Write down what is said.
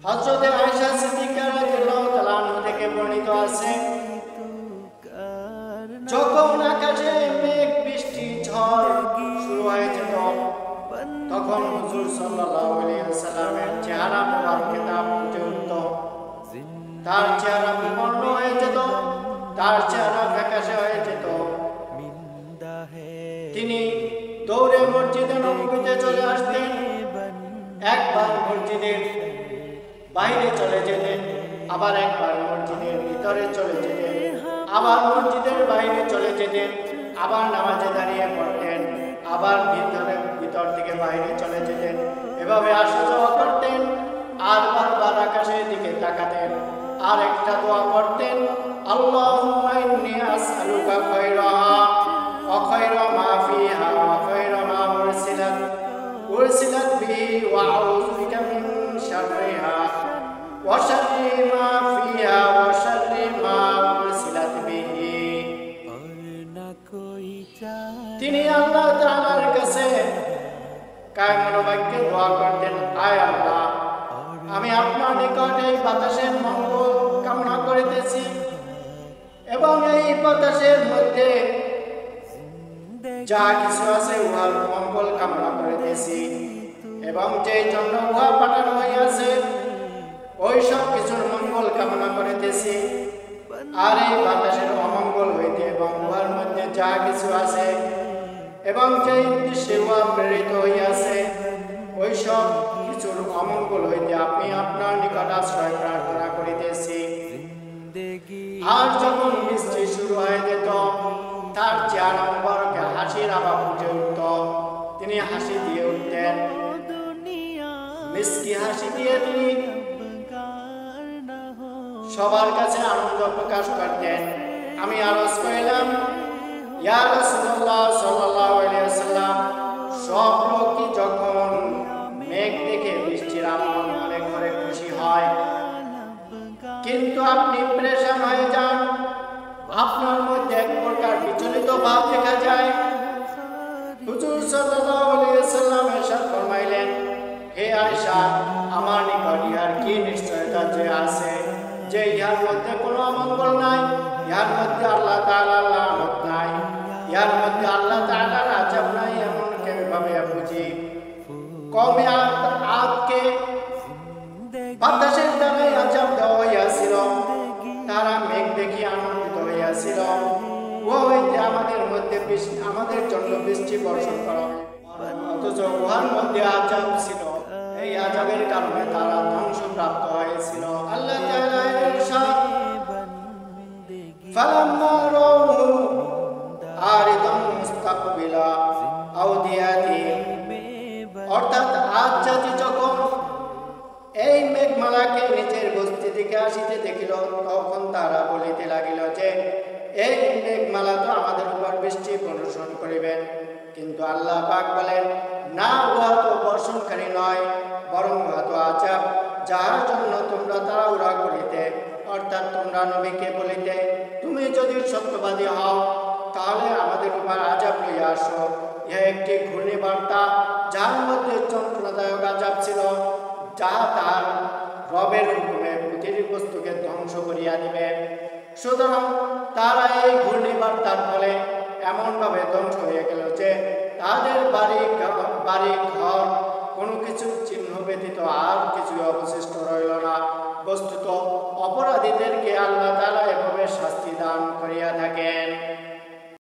হযরত আয়েশা সিদ্দিকা রাদিয়াল্লাহু তাআলা আনহা থেকে বর্ণিত আছে, যখন আকাশে মেঘ বৃষ্টি ঝড় শুরু হয়ে যেত, তখন হুজুর সাল্লাল্লাহু আলাইহি ওয়াসাল্লামের চেহারা মুবারকে তাপ ফুটে উঠত। তার চেহারা বিবর্ণ হয়ে যেত, তার চেহারা ফ্যাকাশে হয়ে যেত। তিনি দৌড়ে মসজিদে নববীতে চলে আসতেন, একবার মসজিদের বাইরে চলে যেতেন, আবার একবার মসজিদের ভিতরে চলে যেতেন, আবার মসজিদের বাইরে চলে যেতেন, আবার নামাজে দাঁড়িয়ে পড়তেন, আবার ভিতর থেকে বাইরে চলে যেতেন। এভাবে আসা যাওয়া করতেন, আর বারবার আকাশের দিকে তাকাতেন, আর একটা দোয়া করতেন, আল্লাহুম্মা ইন্নী আসআলুকা খায়রাহা ওয়া খায়রা মা ফিহা ওয়া খায়রা মা উরসিলাত বিহি ওয়া আউযু বিকা মিন শাররিহা ওয়া শাররি মা ফিহা ওয়া শাররি মা উরসিলাত বিহি। তিনি আল্লাহ তাআলার কাছে কায়মন বাক্যে দোয়া করতেন, আয় আল্লাহ, আমি আপনার নিকট এই বাতাসের মঙ্গল কামনা করিতেছি এবং এই বাতাসের মধ্যে যা কিছু আছে উহার মঙ্গল কামনা করিতেছি, এবং যেই জন্য উহা পাঠানো হইয়াছে ওই সব কিছুর মঙ্গল কামনা করিতেছি। আর এই বাতাসের অমঙ্গল হইতে এবং উহার মধ্যে যা কিছু আছে এবং যেই উদ্দেশ্যে উহা প্রেরিত হইয়াছে ওই সব কিছুর অমঙ্গল হইতে আপনি আপনার নিকট আশ্রয় প্রার্থনা করিতেছি। আর যখন বৃষ্টি শুরু হয়ে যেত, তার চেহারা মুবারকে হাসির আভা ফুটে উঠত, তিনি হাসি দিয়ে উঠতেন, মিষ্টি হাসি দিয়ে তিনি সবার কাছে আনন্দ প্রকাশ করতেন। আমি আরজ করিলাম, ইয়া রাসূলুল্লাহ সাল্লাল্লাহু আলাইহি ওয়াসাল্লাম, সব লোকই যখন মেঘ দেখে বৃষ্টির আগমন মনে করে খুশি হয়, কিন্তু আপনি পরেশান হয়ে যান, আপনার মধ্যে এক প্রকার বিচলিত ভাব দেখা যায়। হুজুর সাল্লাল্লাহু আলাইহি ওয়াসাল্লাম ইরশাদ ফরমাইলেন, হে আয়েশা, আমার নিকট ইহার কি নিশ্চয়তা যে আছে যে ইহার মধ্যে কোনো অমঙ্গল নাই, ইহার মধ্যে আল্লাহ তাআলার লানত নাই, ইহার মধ্যে আল্লাহ তাআলার আযাব নাই, এমন কিভাবে বুঝি? কওমে আদকে বাতাসের দ্বারাই আযাব দেওয়া হইয়াছিল, তারা মেঘ দেখি আনন্দিত হইয়াছিল, উহা হইতে আমাদের জন্য বৃষ্টি বর্ষণ করা, অথচ উহার মধ্যে আযাব ছিল। এই আযাবের কারণে তারা ধ্বংসপ্রাপ্ত হয়েছিল। আল্লাহ তাআলা ইরশাদ, ফালাম্মা রাউহু আরিদান মুস্তাকবিলা আউদিয়াতি, অর্থাৎ আদ জাতি যখন এই মেঘমালাকে নিজের বস্তি থেকে আসিতে দেখিল, তখন তারা বলিতে লাগিল যে এই মেঘমালা তো আমাদের উপর বৃষ্টি বর্ষণ করিবেন। কিন্তু আল্লাহ পাক বলেন, না, উহা তো বর্ষণকারী নয়, বরং উহা তো আযাব, যাহার জন্য তোমরা তাড়াহুড়া করিতে, অর্থাৎ তোমরা নবীকে বলিতে, তুমি যদি সত্যবাদী হও তাহলে আমাদের উপর আযাব লইয়া আসো। ইহা একটি ঘূর্ণিবার্তা, যার মধ্যে যন্ত্রণাদায়ক আযাব ছিল, যা তার রবের হুকুমে পৃথিবী বস্তুকে ধ্বংস করিয়া দিবে। সুতরাং তারা এই ঘূর্ণিবার্তার ফলে এমনভাবে ধ্বংস হয়ে গেল যে তাদের বাড়ি ঘর কোনো কিছু চিহ্ন ব্যতীত আর কিছুই অবশিষ্ট রইল না। বস্তুত অপরাধীদেরকে আল্লাহ তাআলা এভাবে শাস্তি দান করিয়া থাকেন।